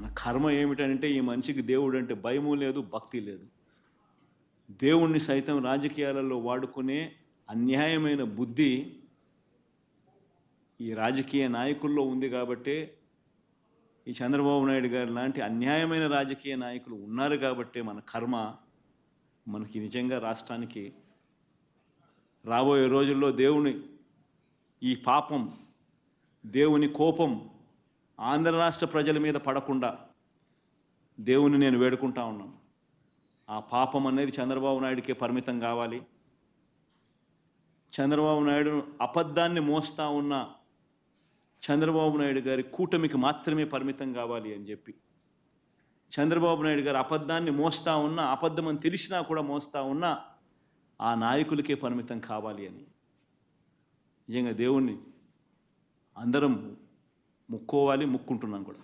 మన కర్మ ఏమిటంటే ఈ మనిషికి దేవుడు అంటే భయము లేదు, భక్తి లేదు. దేవుణ్ణి సైతం రాజకీయాలలో వాడుకునే అన్యాయమైన బుద్ధి ఈ రాజకీయ నాయకుల్లో ఉంది. కాబట్టే ఈ చంద్రబాబు నాయుడు గారు లాంటి అన్యాయమైన రాజకీయ నాయకులు ఉన్నారు. కాబట్టే మన కర్మ మనకి నిజంగా రాష్ట్రానికి రాబోయే రోజుల్లో దేవుని ఈ పాపం, దేవుని కోపం ఆంధ్ర రాష్ట్ర ప్రజల మీద పడకుండా దేవుని నేను వేడుకుంటా ఉన్నాను. ఆ పాపం అనేది చంద్రబాబు నాయుడికే పరిమితం కావాలి. చంద్రబాబు నాయుడు అబద్ధాన్ని మోస్తా ఉన్న చంద్రబాబు నాయుడు గారి కూటమికి మాత్రమే పరిమితం కావాలి అని చెప్పి, చంద్రబాబు నాయుడు గారు అబద్ధాన్ని మోస్తా ఉన్న, అబద్ధం అని తెలిసినా కూడా మోస్తా ఉన్న ఆ నాయకులకే పరిమితం కావాలి అని నిజంగా దేవుణ్ణి అందరం ముక్కోవాలి, ముక్కుంటున్నాం కూడా.